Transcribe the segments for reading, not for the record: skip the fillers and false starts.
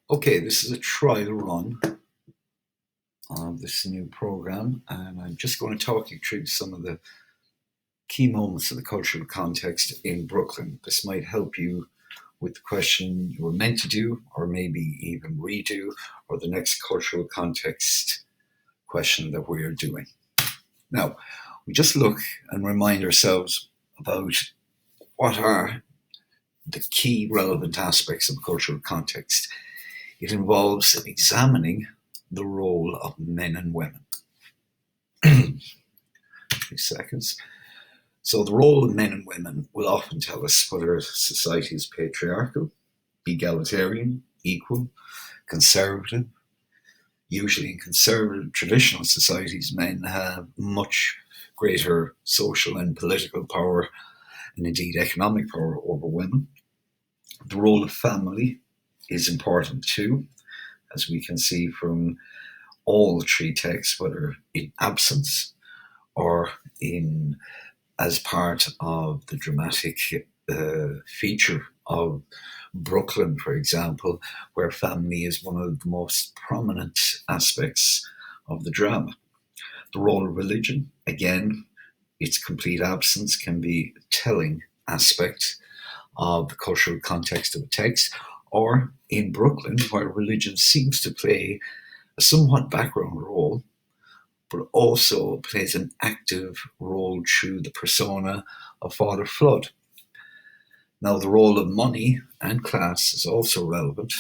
Okay, this is a trial run of this new program, and I'm just going to talk you through some of the key moments of the cultural context in Brooklyn. This might help you with the question you were meant to do, or maybe even redo, or the next cultural context question that we're doing. Now, we just look and remind ourselves about what are the key relevant aspects of cultural context. It involves examining the role of men and women. 3 seconds. So the role of men and women will often tell us whether society is patriarchal, egalitarian, equal, conservative. Usually in conservative traditional societies, men have much greater social and political power and indeed economic power over women. The role of family is important too, as we can see from all three texts, whether in absence or in as part of the dramatic feature of Brooklyn, for example, where family is one of the most prominent aspects of the drama. The role of religion, again, its complete absence can be a telling aspect of the cultural context of a text, or in Brooklyn, where religion seems to play a somewhat background role, but also plays an active role through the persona of Father Flood. Now, the role of money and class is also relevant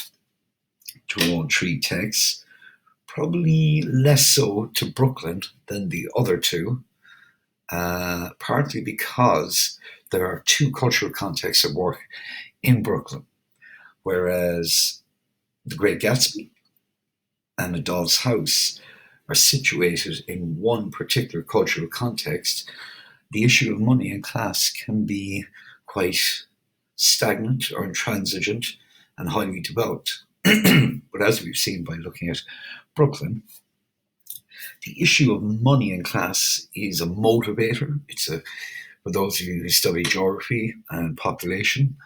to all three texts, probably less so to Brooklyn than the other two, partly because there are two cultural contexts at work in Brooklyn, whereas The Great Gatsby and A Doll's House are situated in one particular cultural context. The issue of money and class can be quite stagnant or intransigent and highly developed. But as we've seen by looking at Brooklyn, the issue of money and class is a motivator. For those of you who study geography and population,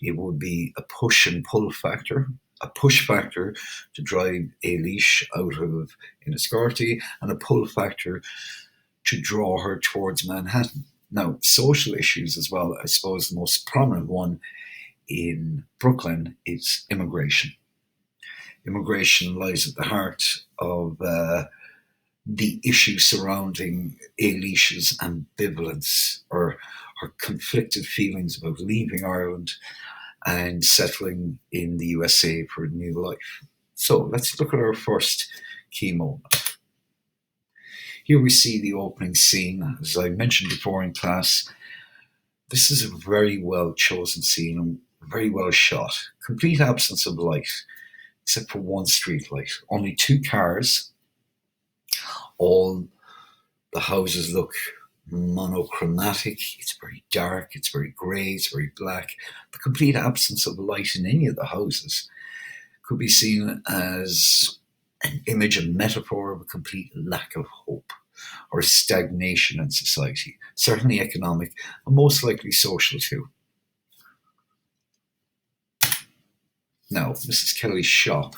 it would be a push and pull factor. A push factor to drive a leash out of Enniscorthy, and a pull factor to draw her towards Manhattan. Now, social issues as well. I suppose the most prominent one in Brooklyn is immigration. Immigration lies at the heart of the issue surrounding Ailish's ambivalence or her conflicted feelings about leaving Ireland and settling in the USA for a new life. So let's look at our first key moment. Here we see the opening scene. As I mentioned before in class, this is a very well chosen scene and very well shot. Complete absence of light, except for one street light. Only two cars. All the houses look monochromatic. It's very dark, it's very grey, it's very black. The complete absence of light in any of the houses could be seen as an image, a metaphor of a complete lack of hope or stagnation in society, certainly economic and most likely social too. Now, Mrs. Kelly's shop.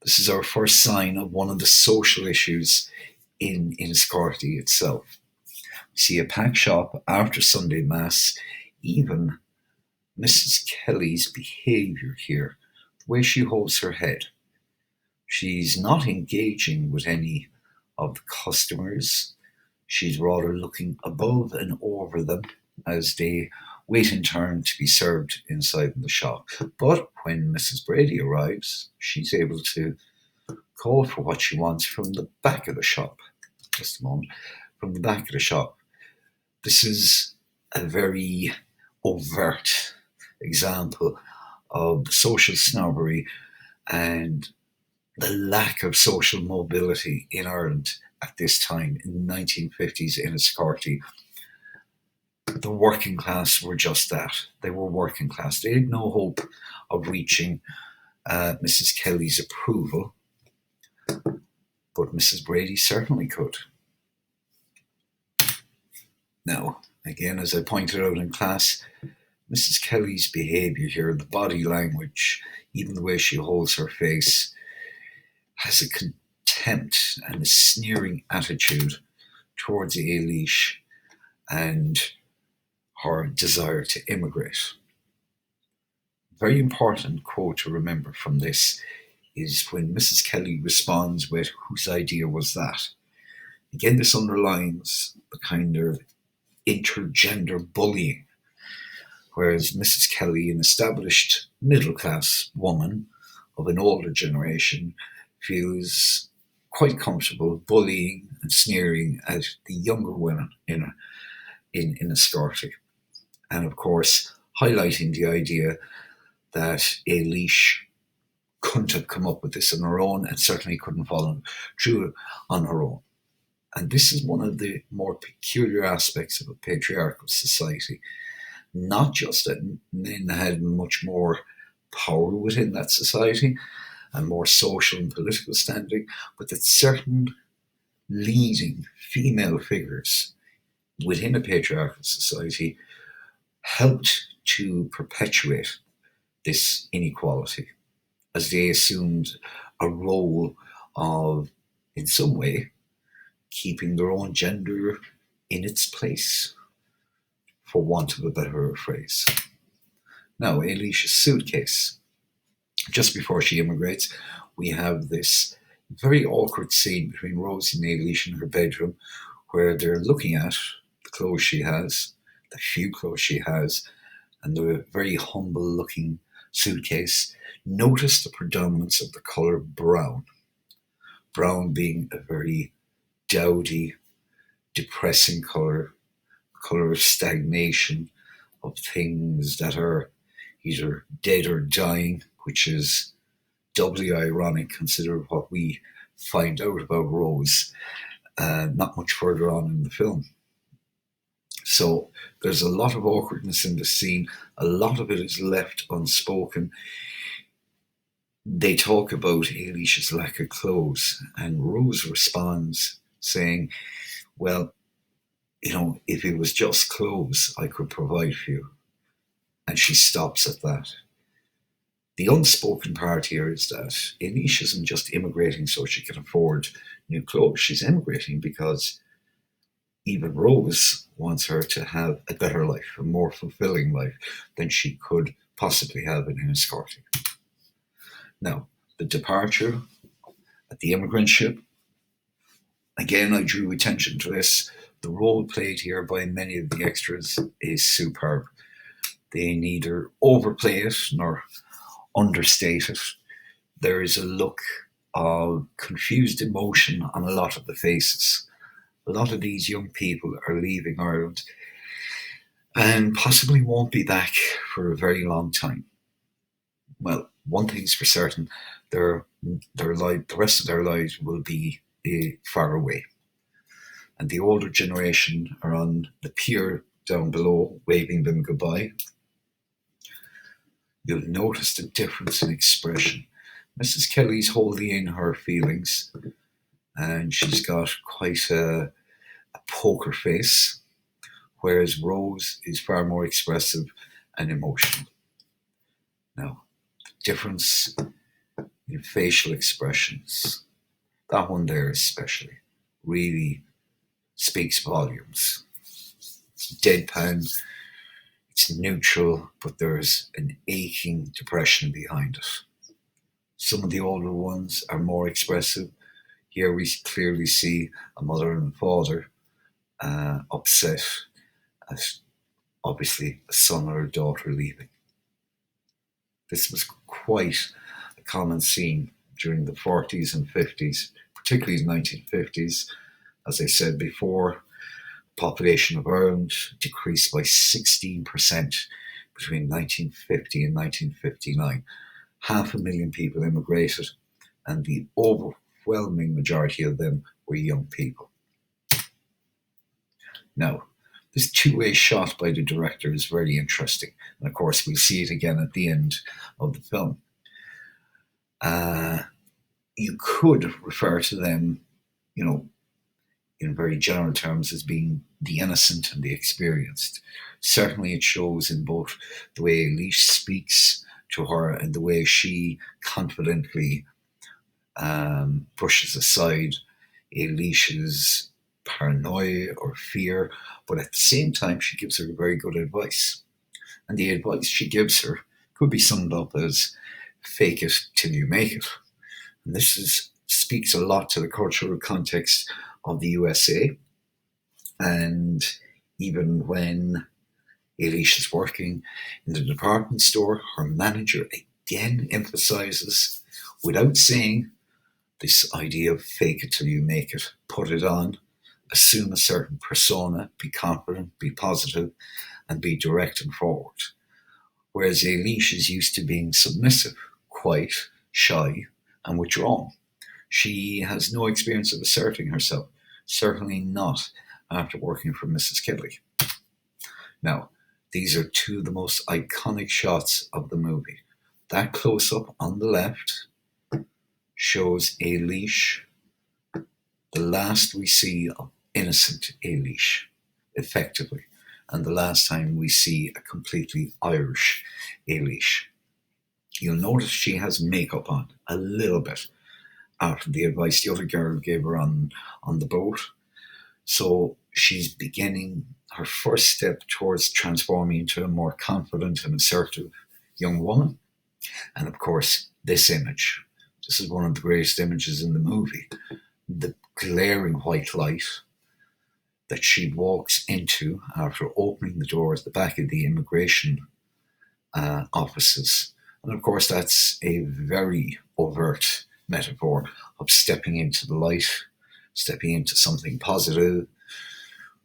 This is our first sign of one of the social issues in Enniscorthy itself. We see a packed shop after Sunday Mass. Even Mrs. Kelly's behaviour here, the way she holds her head. She's not engaging with any of the customers. She's rather looking above and over them as they wait in turn to be served inside the shop. But when Mrs. Brady arrives, she's able to call for what she wants from the back of the shop. Just a moment. From the back of the shop. This is a very overt example of social snobbery and the lack of social mobility in Ireland at this time in the 1950s in Enniscorthy. The working class were just that. They were working class. They had no hope of reaching Mrs. Kelly's approval, but Mrs. Brady certainly could. Now, again, as I pointed out in class, Mrs. Kelly's behaviour here, the body language, even the way she holds her face, has a contempt and a sneering attitude towards Ailish and her desire to immigrate. Very important quote to remember from this is when Mrs. Kelly responds with, "Whose idea was that?" Again, this underlines the kind of intergender bullying, whereas Mrs. Kelly, an established middle class woman of an older generation, feels quite comfortable bullying and sneering at the younger women in a Scotty. And of course, highlighting the idea that Ailish couldn't have come up with this on her own and certainly couldn't follow through on her own. And this is one of the more peculiar aspects of a patriarchal society. Not just that men had much more power within that society and more social and political standing, but that certain leading female figures within a patriarchal society helped to perpetuate this inequality as they assumed a role of, in some way, keeping their own gender in its place, for want of a better phrase. Now, Ailish's suitcase. Just before she immigrates, we have this very awkward scene between Rosie and Ailish in her bedroom where they're looking at the clothes she has, the few clothes she has, and the very humble looking suitcase. Notice the predominance of the colour brown. Brown being a very dowdy, depressing colour of stagnation, of things that are either dead or dying, which is doubly ironic considering what we find out about Rose not much further on in the film. So there's a lot of awkwardness in the scene. A lot of it is left unspoken. They talk about Ailish's lack of clothes, and Rose responds saying, "Well, if it was just clothes, I could provide for you." And she stops at that. The unspoken part here is that Ailish isn't just immigrating so she can afford new clothes. She's immigrating because even Rose wants her to have a better life, a more fulfilling life than she could possibly have in Enniscorthy. Now, the departure at the immigrant ship, again, I drew attention to this. The role played here by many of the extras is superb. They neither overplay it nor understate it. There is a look of confused emotion on a lot of the faces. A lot of these young people are leaving Ireland and possibly won't be back for a very long time. Well, one thing's for certain, the rest of their lives will be far away. And the older generation are on the pier down below, waving them goodbye. You'll notice the difference in expression. Mrs. Kelly's holding in her feelings, and she's got quite a poker face, whereas Rose is far more expressive and emotional. Now, the difference in facial expressions, that one there especially, really speaks volumes. Deadpan, it's neutral, but there's an aching depression behind it. Some of the older ones are more expressive. Here we clearly see a mother and father upset at obviously a son or a daughter leaving. This was quite a common scene during the 40s and 50s, particularly the 1950s. As I said before, the population of Ireland decreased by 16% between 1950 and 1959. 500,000 people immigrated, and the overwhelming majority of them were young people. Now, this two-way shot by the director is very interesting, and of course we'll see it again at the end of the film. You could refer to them, in very general terms as being the innocent and the experienced. Certainly it shows in both the way Ailish speaks to her and the way she confidently brushes aside Alicia's paranoia or fear, but at the same time, she gives her very good advice. And the advice she gives her could be summed up as fake it till you make it. And speaks a lot to the cultural context of the USA. And even when Alicia's working in the department store, her manager again emphasizes, without saying, this idea of fake it till you make it, put it on, assume a certain persona, be confident, be positive, and be direct and forward. Whereas Alicia is used to being submissive, quiet, shy, and withdrawn. She has no experience of asserting herself, certainly not after working for Mrs. Kelly. Now, these are two of the most iconic shots of the movie. That close-up on the left shows Alicia, the last we see of innocent Alicia, effectively, and the last time we see a completely Irish Alicia. You'll notice she has makeup on a little bit after the advice the other girl gave her on the boat. So she's beginning her first step towards transforming into a more confident and assertive young woman. And of course, this image. This is one of the greatest images in the movie. The glaring white light that she walks into after opening the door at the back of the immigration offices. And of course, that's a very overt metaphor of stepping into the light, stepping into something positive,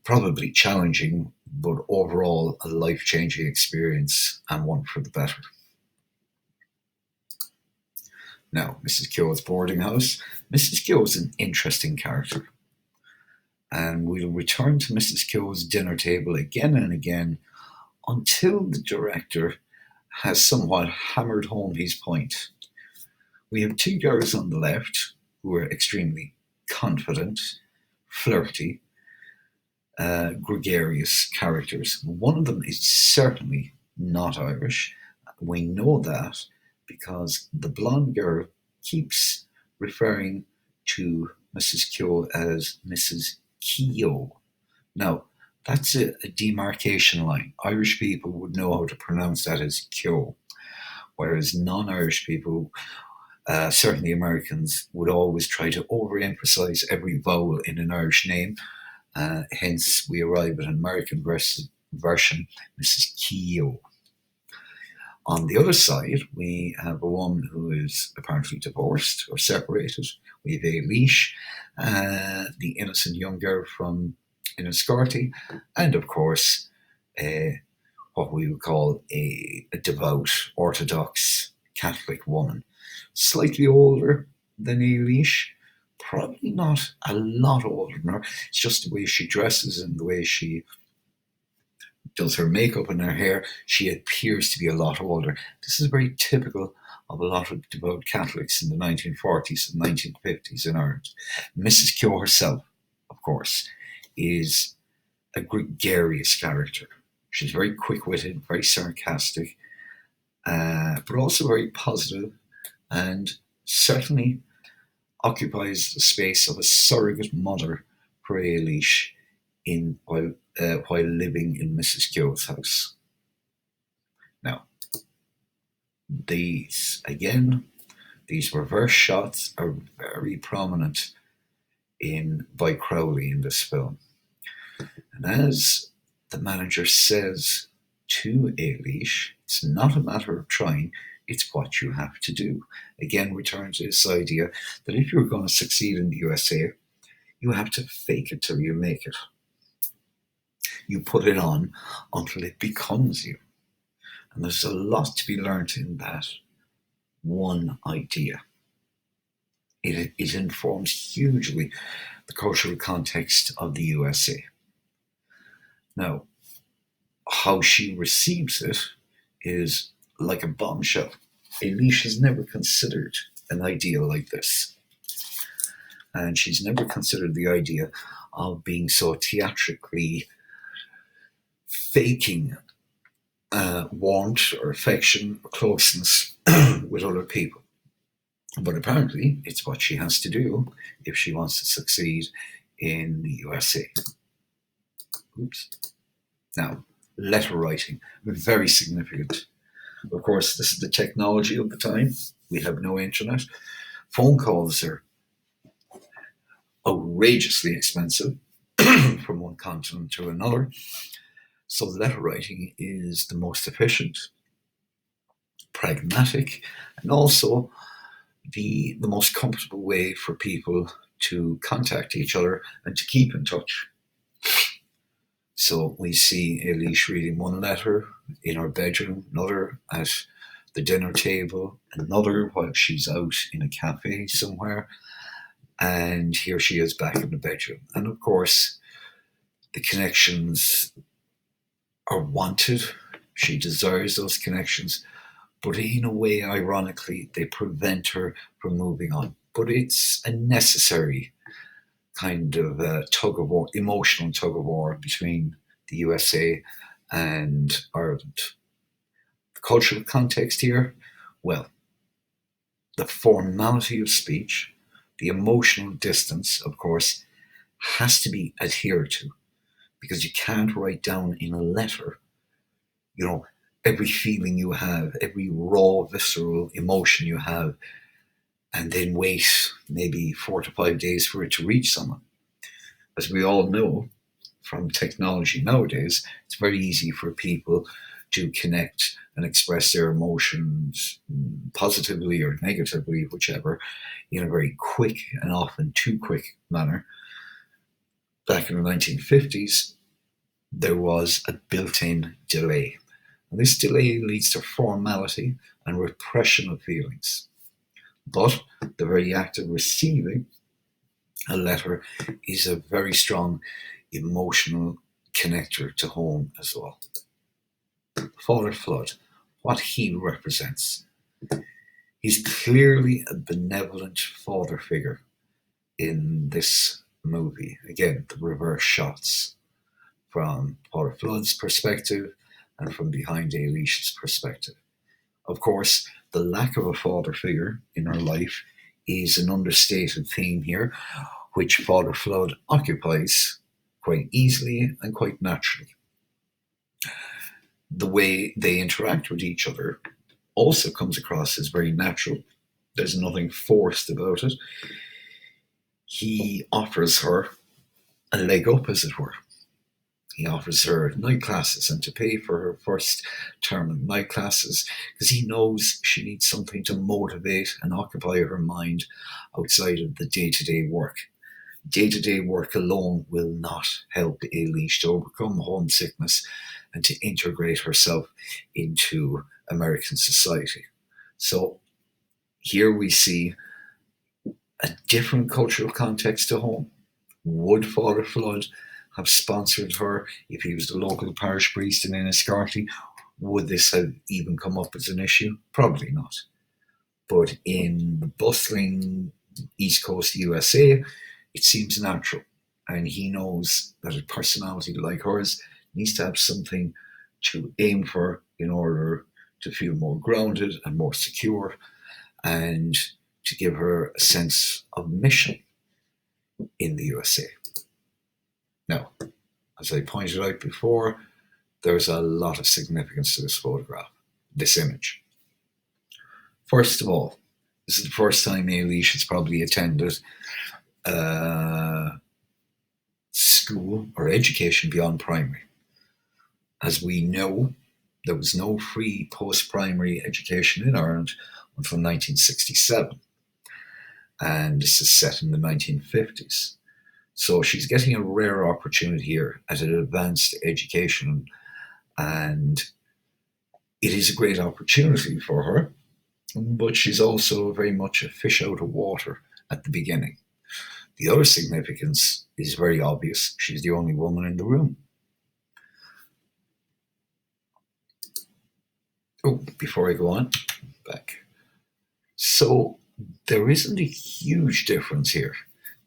probably challenging, but overall a life-changing experience and one for the better. Now, Mrs. Keogh's boarding house. Mrs. Keogh is an interesting character. And we'll return to Mrs. Keogh's dinner table again and again until the director has somewhat hammered home his point. We have two girls on the left who are extremely confident, flirty, gregarious characters. One of them is certainly not Irish. We know that because the blonde girl keeps referring to Mrs. Keogh as Mrs. Keogh. Now, that's a demarcation line. Irish people would know how to pronounce that as Keogh, whereas non-Irish people, certainly Americans, would always try to overemphasize every vowel in an Irish name. Hence, we arrive at an American version, Mrs. Keogh. On the other side, we have a woman who is apparently divorced or separated. We have Alicia, the innocent young girl from Enniscorthy, and of course, what we would call a devout, orthodox Catholic woman. Slightly older than Alicia, probably not a lot older than her. It's just the way she dresses and the way she does her makeup and her hair. She appears to be a lot older. This is very typical of a lot of devout Catholics in the 1940s and 1950s in Ireland. Mrs. Keogh herself, of course, is a gregarious character. She's very quick-witted, very sarcastic, but also very positive, and certainly occupies the space of a surrogate mother for Alicia while living in Mrs. Keogh's house. Now, these reverse shots are very prominent by Crowley in this film. And as the manager says to Alicia, it's not a matter of trying, it's what you have to do. Again, return to this idea that if you're going to succeed in the USA, you have to fake it till you make it. You put it on until it becomes you. And there's a lot to be learned in that one idea. It informs hugely the cultural context of the USA. Now, how she receives it is like a bombshell. Alicia's never considered an idea like this. And she's never considered the idea of being so theatrically faking warmth or affection or closeness with other people. But apparently, it's what she has to do if she wants to succeed in the USA. Oops. Now, letter writing, very significant. Of course, this is the technology of the time. We have no internet. Phone calls are outrageously expensive from one continent to another. So letter writing is the most efficient, pragmatic, and also the most comfortable way for people to contact each other and to keep in touch. So we see Eilish reading one letter in her bedroom, another at the dinner table, another while she's out in a cafe somewhere, and here she is back in the bedroom. And of course, the connections are wanted. She desires those connections, but in a way, ironically, they prevent her from moving on. But it's a necessary kind of tug of war, emotional tug of war between the USA and Ireland. The cultural context here, well, the formality of speech, the emotional distance, of course, has to be adhered to, because you can't write down in a letter, every feeling you have, every raw, visceral emotion you have, and then wait maybe 4 to 5 days for it to reach someone. As we all know from technology nowadays, it's very easy for people to connect and express their emotions positively or negatively, whichever, in a very quick and often too quick manner. Back in the 1950s, there was a built-in delay. And this delay leads to formality and repression of feelings. But the very act of receiving a letter is a very strong emotional connector to home as well. Father Flood, what he represents. He's clearly a benevolent father figure in this movie. Again, the reverse shots from Father Flood's perspective and from behind Eilish's perspective. Of course, the lack of a father figure in her life is an understated theme here, which Father Flood occupies quite easily and quite naturally. The way they interact with each other also comes across as very natural. There's nothing forced about it. He offers her a leg up, as it were. He offers her night classes and to pay for her first term of night classes because he knows she needs something to motivate and occupy her mind outside of the day-to-day work. Day-to-day work alone will not help Eilish to overcome homesickness and to integrate herself into American society. So here we see a different cultural context to home. Would Father Flood have sponsored her if he was the local parish priest in Enniscorthy? Would this have even come up as an issue? Probably not. But in the bustling East Coast USA, it seems natural. And he knows that a personality like hers needs to have something to aim for in order to feel more grounded and more secure and to give her a sense of mission in the USA. Now, as I pointed out before, there's a lot of significance to this photograph, this image. First of all, this is the first time Eilish has probably attended school or education beyond primary. As we know, there was no free post-primary education in Ireland until 1967. And this is set in the 1950s. So she's getting a rare opportunity here at an advanced education, and it is a great opportunity for her, but she's also very much a fish out of water at the beginning. The other significance is very obvious. She's the only woman in the room. Oh, before I go on, back. So there isn't a huge difference here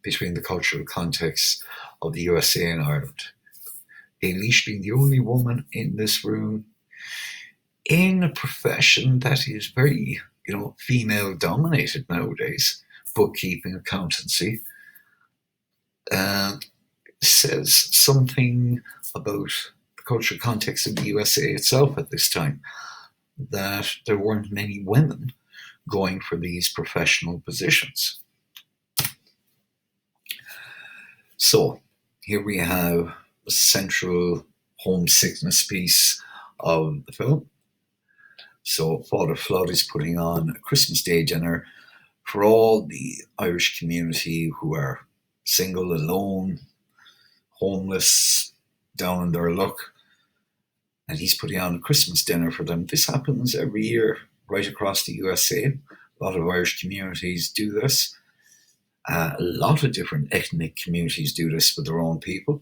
between the cultural context of the USA and Ireland. Eilish being the only woman in this room in a profession that is very, female dominated nowadays, bookkeeping, accountancy, uh, says something about the cultural context of the USA itself at this time, that there weren't many women going for these professional positions. So here we have the central homesickness piece of the film. So Father Flood is putting on a Christmas Day dinner for all the Irish community who are single, alone, homeless, down on their luck. And he's putting on a Christmas dinner for them. This happens every year right across the USA. A lot of Irish communities do this. A lot of different ethnic communities do this with their own people.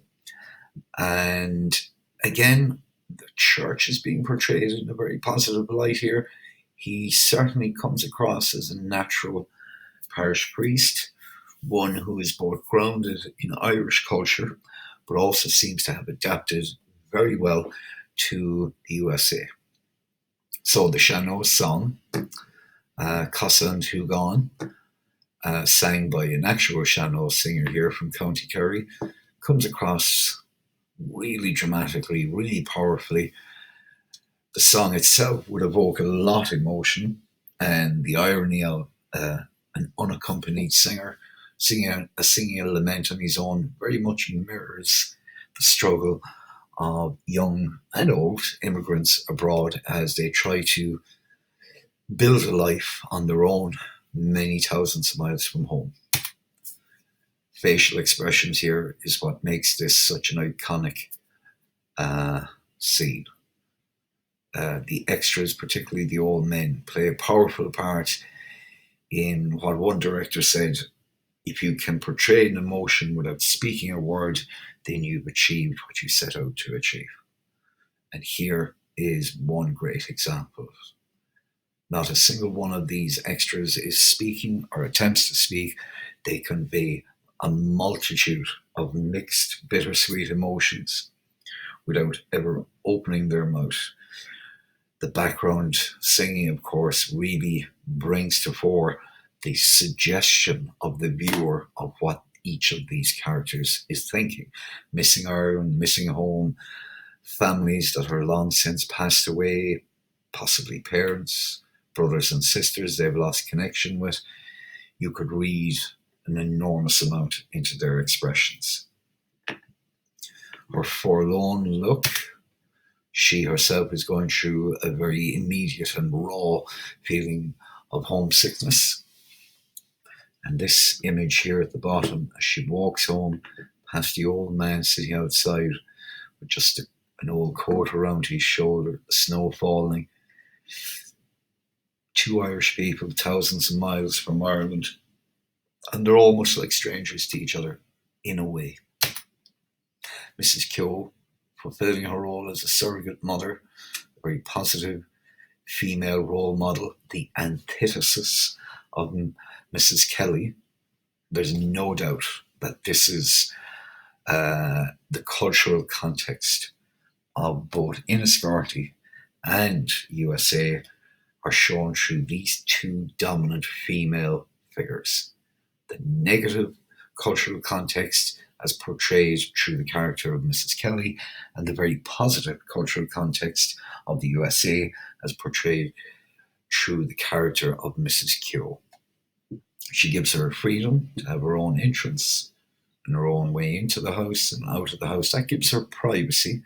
And again, the church is being portrayed in a very positive light here. He certainly comes across as a natural parish priest, one who is both grounded in Irish culture, but also seems to have adapted very well to the USA. So the Sean-Nós song, Casa and Hugon, sang by an actual Sean-Nós singer here from County Kerry, comes across really dramatically, really powerfully. The song itself would evoke a lot of emotion, and the irony of an unaccompanied singer singing a lament on his own very much mirrors the struggle of young and old immigrants abroad as they try to build a life on their own many thousands of miles from home. Facial expressions here is what makes this such an iconic scene. The extras, particularly the old men, play a powerful part in what one director said: if you can portray an emotion without speaking a word, then you've achieved what you set out to achieve. And here is one great example. Not a single one of these extras is speaking or attempts to speak. They convey a multitude of mixed, bittersweet emotions without ever opening their mouth. The background singing, of course, really brings to fore the suggestion of the viewer of what each of these characters is thinking. Missing Ireland, missing home, families that are long since passed away, possibly parents, brothers and sisters they've lost connection with. You could read an enormous amount into their expressions. Her forlorn look, she herself is going through a very immediate and raw feeling of homesickness. And this image here at the bottom, as she walks home past the old man sitting outside with just an old coat around his shoulder, snow falling. Two Irish people, thousands of miles from Ireland, and they're almost like strangers to each other, in a way. Mrs. Keogh, fulfilling her role as a surrogate mother, a very positive female role model, the antithesis of Mrs. Kelly. There's no doubt that this is the cultural context of both Enniscorthy and USA are shown through these two dominant female figures. The negative cultural context as portrayed through the character of Mrs. Kelly, and the very positive cultural context of the USA as portrayed through the character of Mrs. Keogh. She gives her freedom to have her own entrance and her own way into the house and out of the house. That gives her privacy.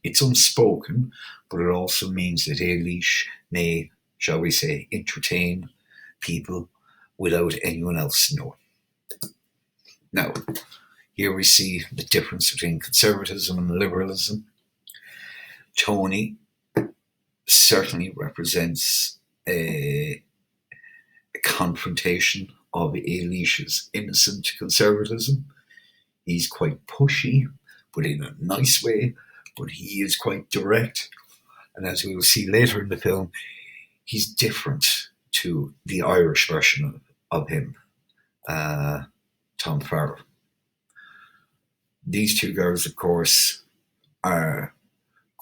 It's unspoken, but it also means that Eilish may, shall we say, entertain people without anyone else knowing. Now, here we see the difference between conservatism and liberalism. Tony certainly represents a confrontation of Eilish's innocent conservatism. He's quite pushy, but in a nice way, but he is quite direct. And as we will see later in the film, he's different to the Irish version of him, Tom Farrell. These two girls, of course, are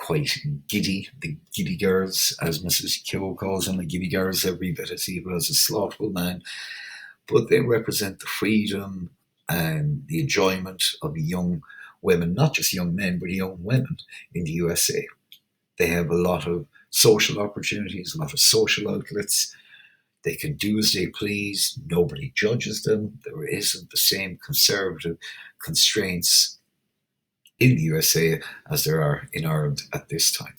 quite giddy, the giddy girls, as Mrs. Keogh calls them, the giddy girls, every bit as evil as a slothful man, but they represent the freedom and the enjoyment of young women, not just young men, but young women in the USA. They have a lot of social opportunities, a lot of social outlets. They can do as they please. Nobody judges them. There isn't the same conservative constraints in the USA as there are in Ireland at this time.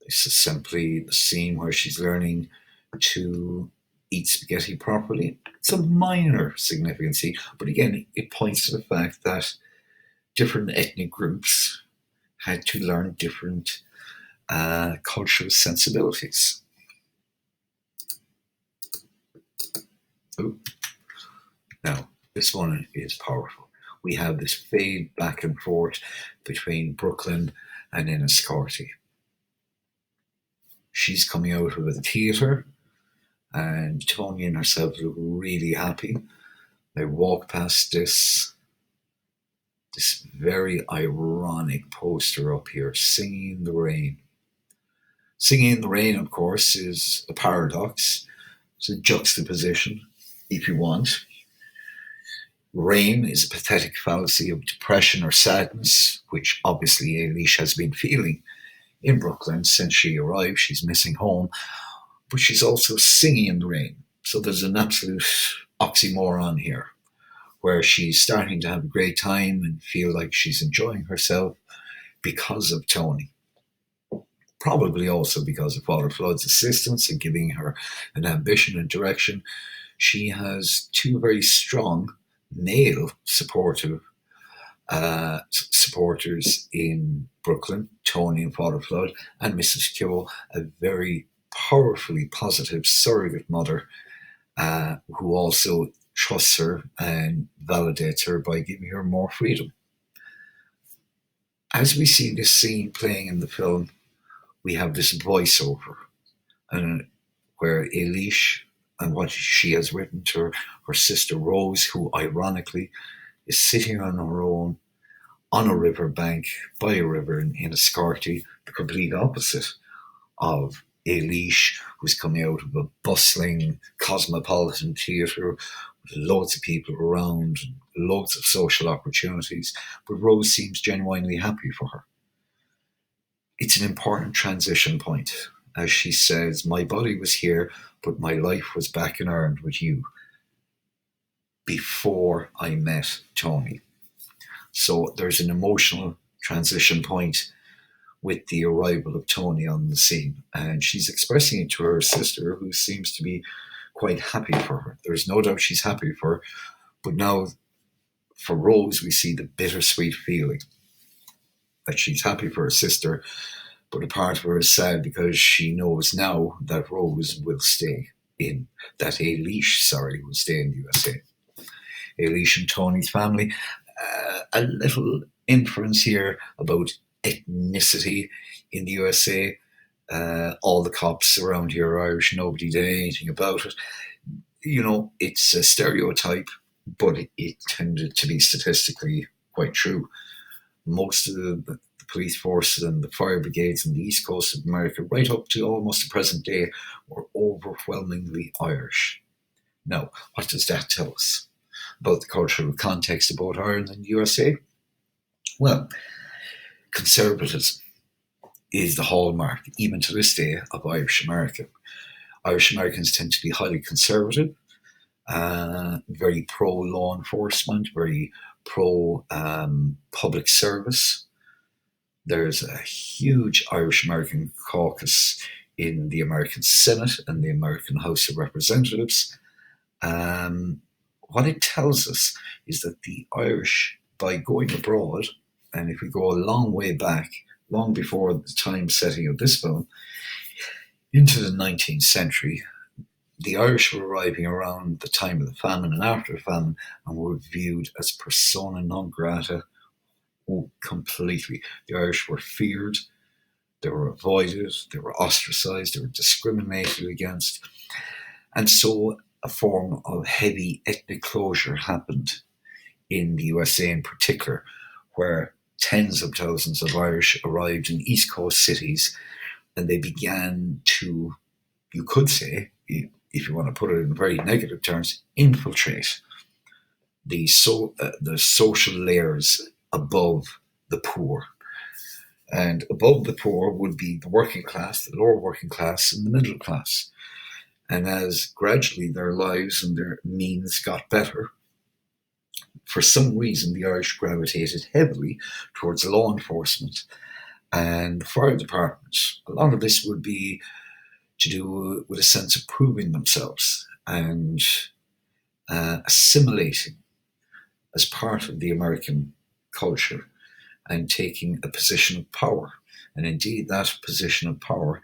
This is simply the scene where she's learning to eat spaghetti properly. It's a minor significance, but again, it points to the fact that different ethnic groups had to learn different cultural sensibilities. Ooh. Now, this one is powerful. We have this fade back and forth between Brooklyn and Enniscorthy. She's coming out of a theatre, and Tony and herself look really happy. They walk past this very ironic poster up here, Singing in the Rain. Singing in the Rain, of course, is a paradox. It's a juxtaposition, if you want. Rain is a pathetic fallacy of depression or sadness, which obviously Eilish has been feeling in Brooklyn since she arrived. She's missing home, but she's also singing in the rain. So there's an absolute oxymoron here, where she's starting to have a great time and feel like she's enjoying herself because of Tony. Probably also because of Father Flood's assistance in giving her an ambition and direction. She has two very strong male supporters in Brooklyn, Tony and Father Flood, and Mrs. Keogh, a very powerfully positive surrogate mother who also trusts her and validates her by giving her more freedom. As we see this scene playing in the film, we have this voiceover where Eilish and what she has written to her sister Rose, who ironically is sitting on her own on a riverbank by a river in Enniscorthy, the complete opposite of Eilish, who's coming out of a bustling cosmopolitan theatre with loads of people around, loads of social opportunities, but Rose seems genuinely happy for her. It's an important transition point. As she says, my body was here, but my life was back in Ireland with you before I met Tony. So there's an emotional transition point with the arrival of Tony on the scene, and she's expressing it to her sister, who seems to be quite happy for her. There's no doubt she's happy for her, but now for Rose, we see the bittersweet feeling that she's happy for her sister, but a part of her is sad because she knows now that Rose will stay that Eilish will stay in the USA. Eilish and Tony's family. A little inference here about ethnicity in the USA. All the cops around here are Irish, nobody did anything about it. You know, it's a stereotype, but it tended to be statistically quite true. Most of the police forces and the fire brigades on the east coast of America, right up to almost the present day, were overwhelmingly Irish. Now, what does that tell us about the cultural context of both Ireland and the USA? Well, conservatism is the hallmark, even to this day, of Irish America. Irish Americans tend to be highly conservative, very pro law enforcement, very pro public service. There's a huge Irish American caucus in the American Senate and the American House of Representatives. What it tells us is that the Irish, by going abroad, and if we go a long way back, long before the time setting of this film, into the 19th century, the Irish were arriving around the time of the famine and after the famine and were viewed as persona non grata. Oh, completely. The Irish were feared, they were avoided, they were ostracised, they were discriminated against. And so a form of heavy ethnic closure happened in the USA in particular, where tens of thousands of Irish arrived in East Coast cities, and they began to, you could say, if you want to put it in very negative terms, infiltrate the social layers above the poor. And above the poor would be the working class, the lower working class, and the middle class. And as gradually their lives and their means got better, for some reason the Irish gravitated heavily towards law enforcement and the fire department. A lot of this would be to do with a sense of proving themselves and assimilating as part of the American culture and taking a position of power. And indeed, that position of power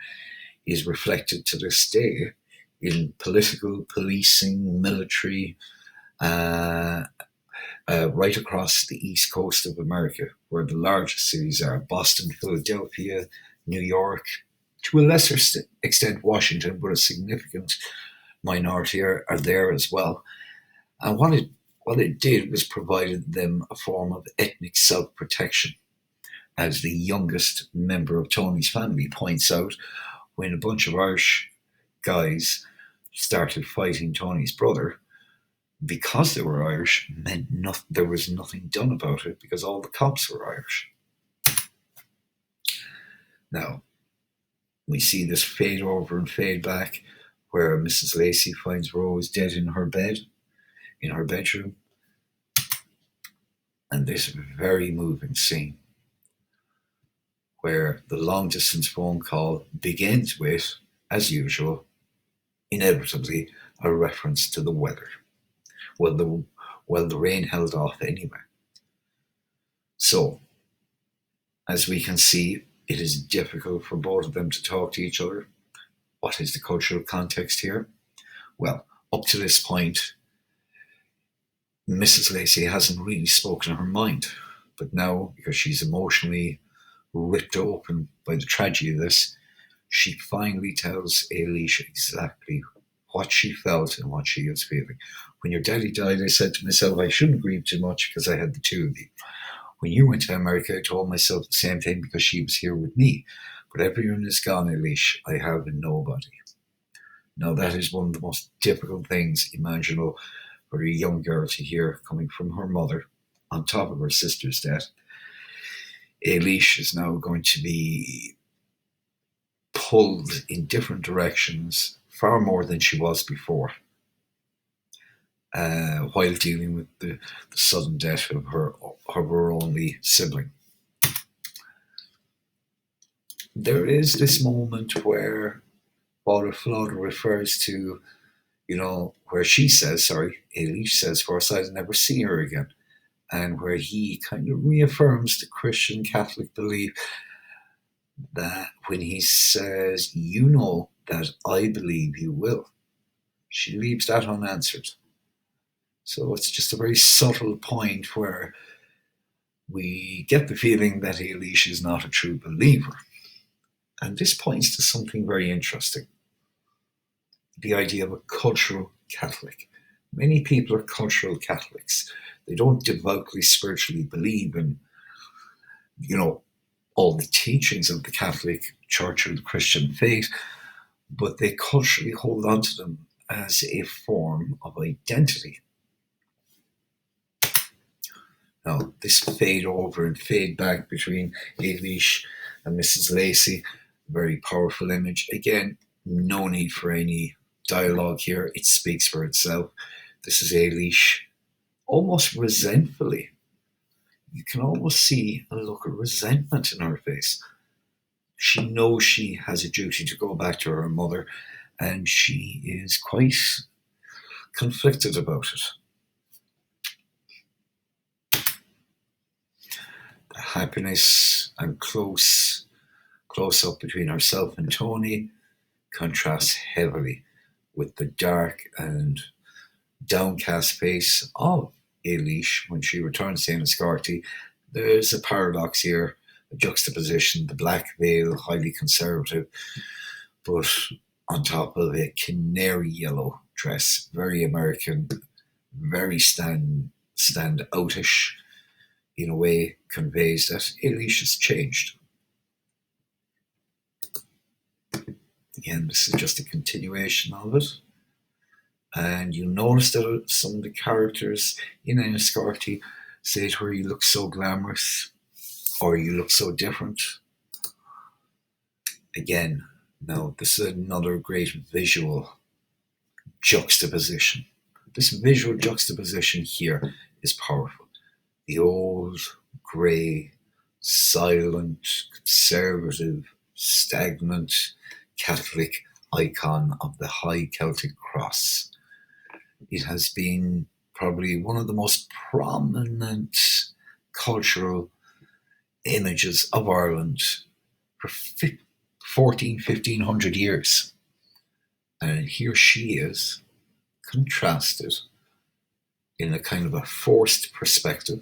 is reflected to this day in political, policing, military, right across the east coast of America, where the largest cities are Boston, Philadelphia, New York, to a lesser extent Washington, but a significant minority are there as well. And what it did was provided them a form of ethnic self-protection. As the youngest member of Tony's family points out, when a bunch of Irish guys started fighting Tony's brother, because they were Irish, meant there was nothing done about it because all the cops were Irish. Now, we see this fade over and fade back where Mrs. Lacey finds Rose dead in her bed, in her bedroom. And this very moving scene where the long distance phone call begins with, as usual, inevitably a reference to the weather. Well, the rain held off anyway. So, as we can see, it is difficult for both of them to talk to each other. What is the cultural context here? Well, up to this point, Mrs. Lacey hasn't really spoken her mind. But now, because she's emotionally ripped open by the tragedy of this, she finally tells Eilish exactly what she felt and what she is feeling. When your daddy died, I said to myself, I shouldn't grieve too much because I had the two of you. When you went to America, I told myself the same thing because she was here with me. But everyone is gone, Eilish. I have nobody. Now, that is one of the most difficult things imaginable for a young girl to hear coming from her mother, on top of her sister's death. Eilish is now going to be pulled in different directions far more than she was before, while dealing with the sudden death of her only sibling. There is this moment where Father Flood refers to, where she says, Eilish says, for us, I'll never see her again. And where he kind of reaffirms the Christian Catholic belief that when he says, you know that I believe you will, she leaves that unanswered. So it's just a very subtle point where we get the feeling that Eilish is not a true believer. And this points to something very interesting. The idea of a cultural Catholic. Many people are cultural Catholics. They don't devoutly spiritually believe in, all the teachings of the Catholic Church or the Christian faith, but they culturally hold on to them as a form of identity. Now, this fade over and fade back between Eilish and Mrs. Lacey, very powerful image. Again, no need for any dialogue here. It speaks for itself. This is Eilish, almost resentfully. You can almost see a look of resentment in her face. She knows she has a duty to go back to her mother, and she is quite conflicted about it. The happiness and close up between herself and Tony contrasts heavily with the dark and downcast face of Eilish when she returns to Enniscorthy. There's a paradox here, a juxtaposition, the black veil, highly conservative, but on top of a canary yellow dress, very American, very stand-outish. in a way conveys that Eilish has changed. Again, this is just a continuation of it. And you notice that some of the characters in Enniscorthy say to her, you look so glamorous, or you look so different. Again, now this is another great visual juxtaposition. This visual juxtaposition here is powerful. The old, grey, silent, conservative, stagnant Catholic icon of the High Celtic Cross. It has been probably one of the most prominent cultural images of Ireland for 1500 years. And here she is, contrasted in a kind of a forced perspective.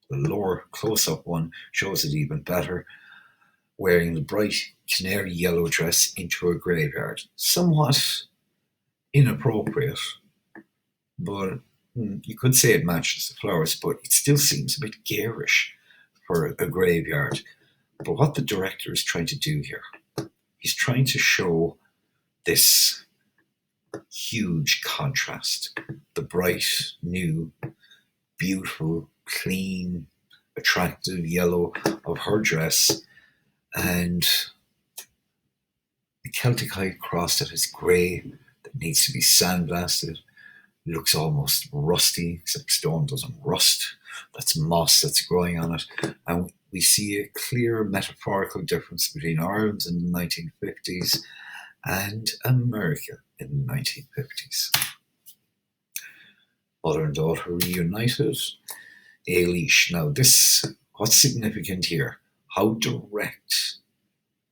The lower close-up one shows it even better, wearing the bright canary yellow dress into a graveyard. Somewhat inappropriate, but you could say it matches the flowers, but it still seems a bit garish for a graveyard. But what the director is trying to do here, he's trying to show this huge contrast. The bright, new, beautiful, clean, attractive yellow of her dress, and the Celtic High Cross that is grey, that needs to be sandblasted, looks almost rusty, except stone doesn't rust. That's moss that's growing on it. And we see a clear metaphorical difference between Ireland in the 1950s and America in the 1950s. Mother and daughter reunited. Eilish. Now this, what's significant here? How direct,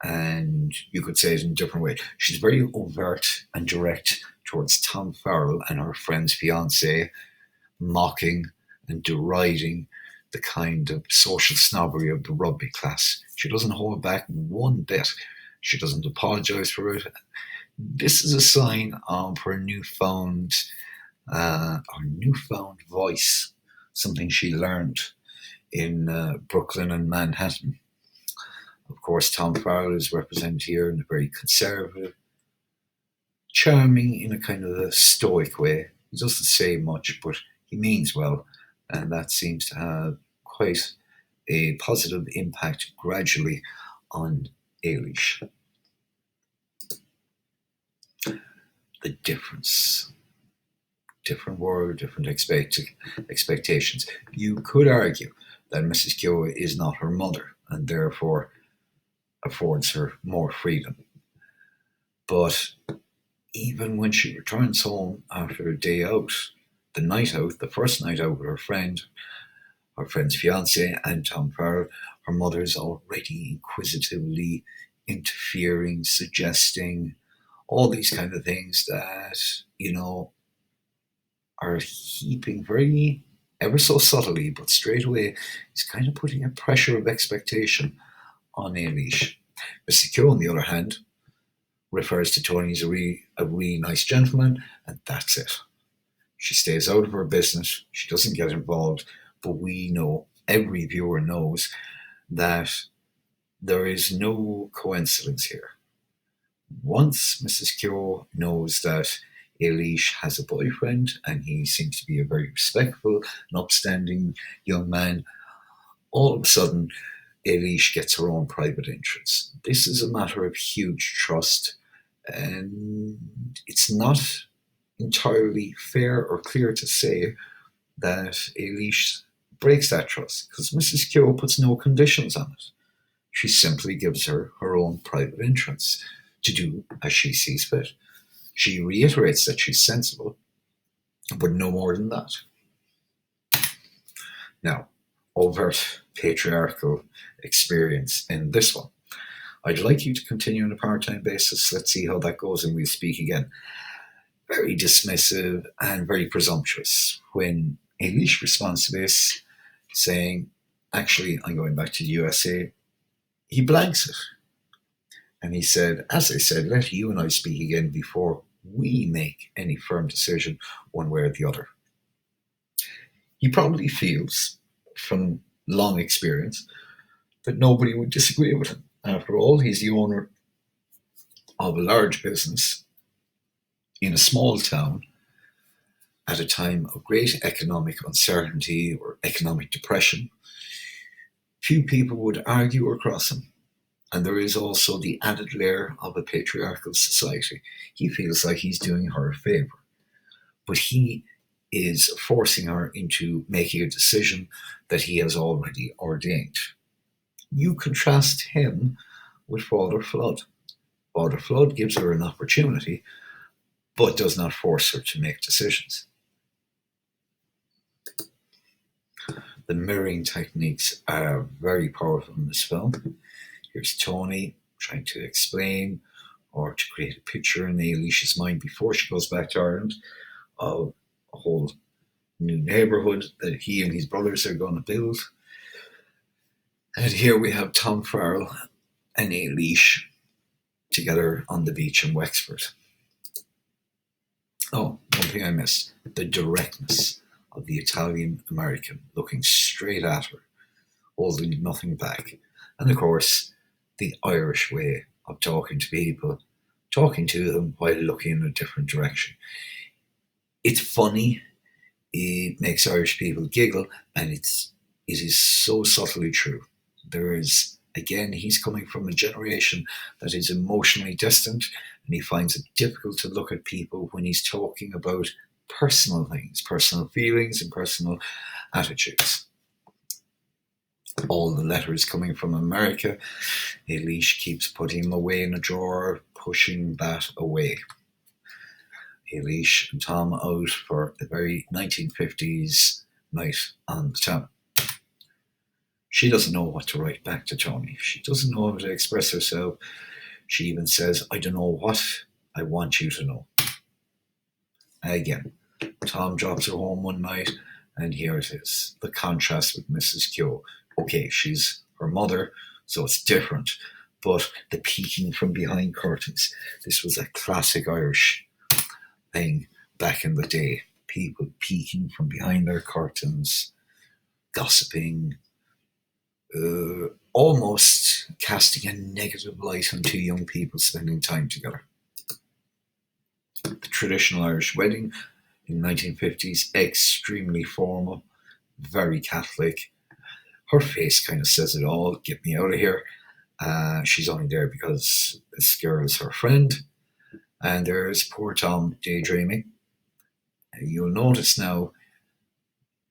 and you could say it in a different way. She's very overt and direct towards Tom Farrell and her friend's fiance, mocking and deriding the kind of social snobbery of the rugby class. She doesn't hold back one bit. She doesn't apologise for it. This is a sign of her newfound voice, something she learned in Brooklyn and Manhattan. Of course, Tom Farrell is represented here in a very conservative, charming in a kind of a stoic way. He doesn't say much, but he means well, and that seems to have quite a positive impact gradually on Eilish. The difference. Different world, different expectations. You could argue that Mrs. Keogh is not her mother, and therefore affords her more freedom. But even when she returns home after a day out, the night out, the first night out with her friend's fiance and Tom Farrell, her mother's already inquisitively interfering, suggesting all these kind of things that, are heaping very, ever so subtly, but straight away, is kind of putting a pressure of expectation on Eilish. Mr. Keogh, on the other hand, refers to Tony as a really nice gentleman, and that's it. She stays out of her business, she doesn't get involved, but we know, every viewer knows, that there is no coincidence here. Once Mrs. Keogh knows that Eilish has a boyfriend and he seems to be a very respectful and upstanding young man, all of a sudden Eilish gets her own private entrance. This is a matter of huge trust, and it's not entirely fair or clear to say that Eilish breaks that trust, because Mrs. Keogh puts no conditions on it. She simply gives her her own private entrance to do as she sees fit. She reiterates that she's sensible, but no more than that. Now, overt patriarchal experience in this one. I'd like you to continue on a part-time basis. Let's see how that goes, and we'll speak again. Very dismissive and very presumptuous. When Eilish responds to this, saying, actually, I'm going back to the USA, he blanks it. And he said, as I said, let you and I speak again before we make any firm decision one way or the other. He probably feels, from long experience, that nobody would disagree with him. After all, he's the owner of a large business in a small town at a time of great economic uncertainty or economic depression. Few people would argue or cross him. And there is also the added layer of a patriarchal society. He feels like he's doing her a favour, but he is forcing her into making a decision that he has already ordained. You contrast him with Father Flood. Father Flood gives her an opportunity, but does not force her to make decisions. The mirroring techniques are very powerful in this film. Here's Tony trying to explain or to create a picture in Ailish's mind before she goes back to Ireland of a whole new neighbourhood that he and his brothers are going to build. And here we have Tom Farrell and Ailish together on the beach in Wexford. Oh, one thing I missed, the directness of the Italian American looking straight at her, holding nothing back. And of course, the Irish way of talking to people, talking to them while looking in a different direction. It's funny, it makes Irish people giggle, and it is so subtly true. There is, again, he's coming from a generation that is emotionally distant, and he finds it difficult to look at people when he's talking about personal things, personal feelings, and personal attitudes. All the letters coming from America, Ailish keeps putting them away in a drawer, pushing that away. Ailish and Tom out for a very 1950s night on the town. She doesn't know what to write back to Tony. She doesn't know how to express herself. She even says, I don't know what I want you to know. Again, Tom drops her home one night, and here it is. The contrast with Mrs. Keogh. Okay, she's her mother, so it's different. But the peeking from behind curtains. This was a classic Irish thing back in the day. People peeking from behind their curtains, gossiping, almost casting a negative light on two young people spending time together. The traditional Irish wedding in the 1950s, extremely formal, very Catholic. Her face kind of says it all. Get me out of here. She's only there because this girl is her friend. And there's poor Tom daydreaming. You'll notice now,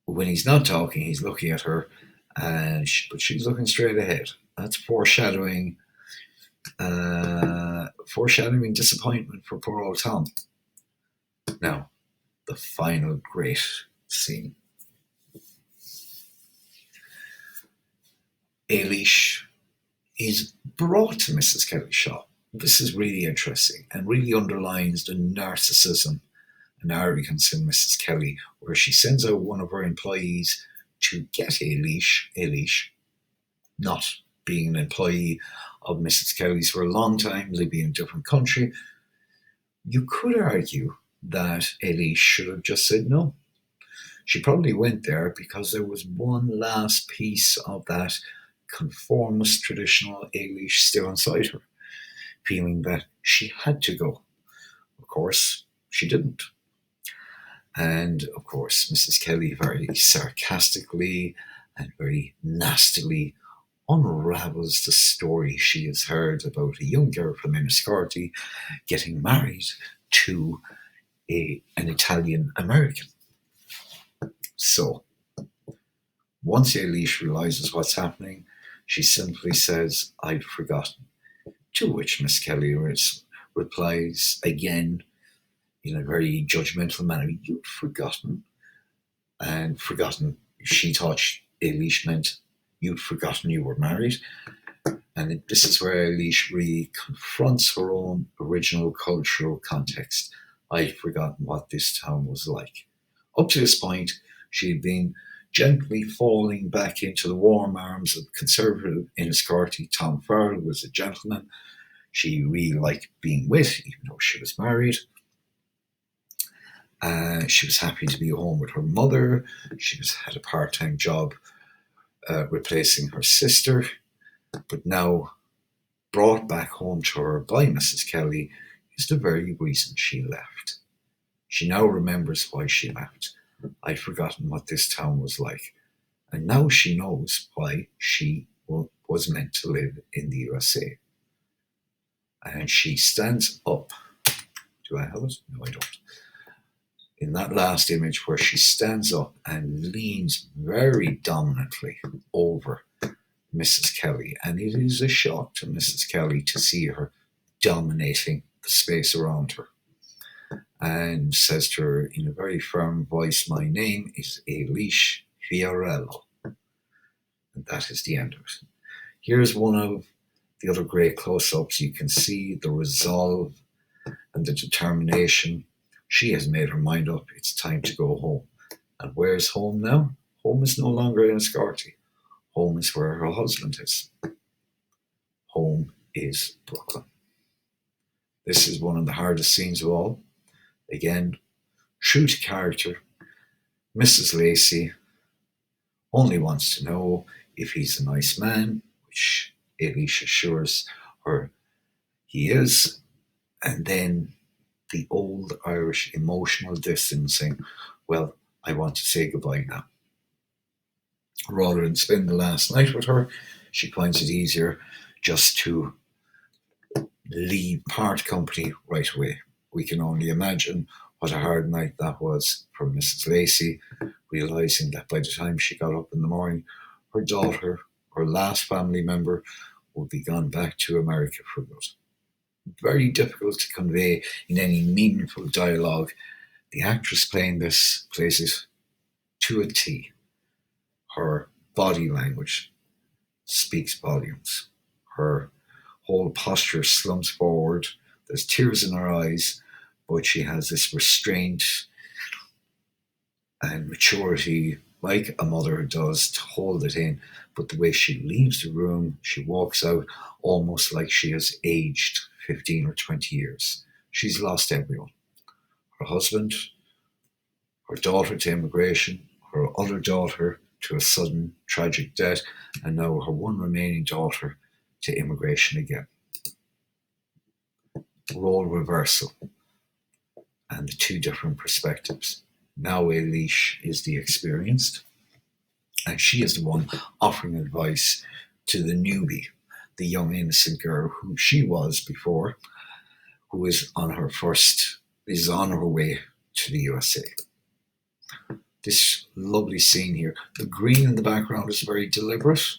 when he's not talking, he's looking at her, but she's looking straight ahead. That's foreshadowing disappointment for poor old Tom. Now, the final great scene. Ailish is brought to Mrs. Kelly's shop. This is really interesting and really underlines the narcissism and arrogance in Mrs. Kelly, where she sends out one of her employees to get Ailish, not being an employee of Mrs. Kelly's for a long time, living in a different country. You could argue that Ailish should have just said no. She probably went there because there was one last piece of that conformist traditional Ailish still inside her, feeling that she had to go. Of course, she didn't. And of course, Mrs. Kelly very sarcastically and very nastily unravels the story she has heard about a young girl from Enniscorthy getting married to an Italian American. So, once Ailish realizes what's happening, she simply says, I'd forgotten. To which Miss Kelly replies again in a very judgmental manner, you'd forgotten. And forgotten, she thought Ailish meant you'd forgotten you were married. And this is where Ailish really confronts her own original cultural context. I'd forgotten what this town was like. Up to this point, she had been gently falling back into the warm arms of conservative Enniscorthy Tom Farrell, who was a gentleman she really liked being with, even though she was married. She was happy to be home with her mother. She had a part-time job replacing her sister, but now brought back home to her by Mrs. Kelly, is the very reason she left. She now remembers why she left. I'd forgotten what this town was like, and now she knows why she was meant to live in the USA. And she stands up. Do I have it? No, I don't. In that last image where she stands up and leans very dominantly over Mrs. Kelly, and it is a shock to Mrs. Kelly to see her dominating the space around her, and says to her in a very firm voice, "My name is Eilish Fiorello." And that is the end of it. Here's one of the other great close-ups. You can see the resolve and the determination. She has made her mind up. It's time to go home. And where's home now? Home is no longer in Enniscorthy. Home is where her husband is. Home is Brooklyn. This is one of the hardest scenes of all. Again, true to character, Mrs. Lacey only wants to know if he's a nice man, which Eilish assures her he is, and then the old Irish emotional distancing. Well, I want to say goodbye now. Rather than spend the last night with her, she finds it easier just to part company right away. We can only imagine what a hard night that was for Mrs. Lacey, realising that by the time she got up in the morning, her daughter, her last family member, would be gone back to America for good. Very difficult to convey in any meaningful dialogue. The actress playing this plays it to a T. Her body language speaks volumes. Her whole posture slumps forward. There's tears in her eyes, but she has this restraint and maturity like a mother does to hold it in. But the way she leaves the room, she walks out almost like she has aged 15 or 20 years. She's lost everyone. Her husband, her daughter to immigration, her other daughter to a sudden tragic death, and now her one remaining daughter to immigration again. Role reversal and the two different perspectives. Now Eilish is the experienced, and she is the one offering advice to the newbie, the young innocent girl who she was before, who is on her way to the USA. This lovely scene here. The green in the background is very deliberate.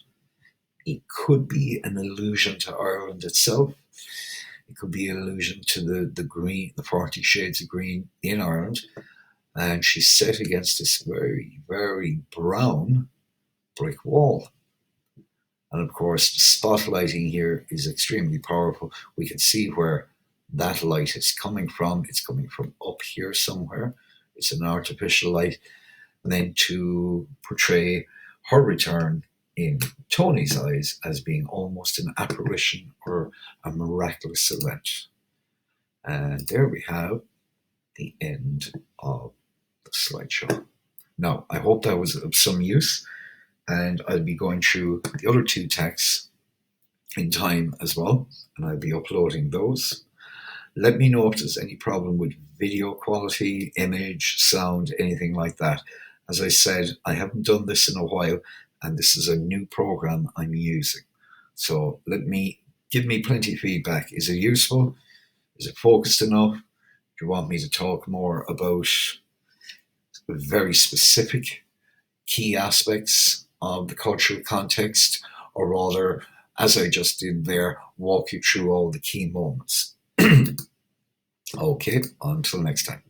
It could be an allusion to Ireland itself. It could be an allusion to the green, the 40 shades of green in Ireland. And she's set against this very, very brown brick wall. And of course, the spotlighting here is extremely powerful. We can see where that light is coming from. It's coming from up here somewhere. It's an artificial light meant to portray her return in Tony's eyes as being almost an apparition or a miraculous event. And there we have the end of the slideshow. Now, I hope that was of some use, and I'll be going through the other two texts in time as well, and I'll be uploading those. Let me know if there's any problem with video quality, image, sound, anything like that. As I said, I haven't done this in a while, and this is a new program I'm using. So give me plenty of feedback. Is it useful? Is it focused enough? Do you want me to talk more about very specific key aspects of the cultural context, or rather, as I just did there, walk you through all the key moments? Okay, until next time.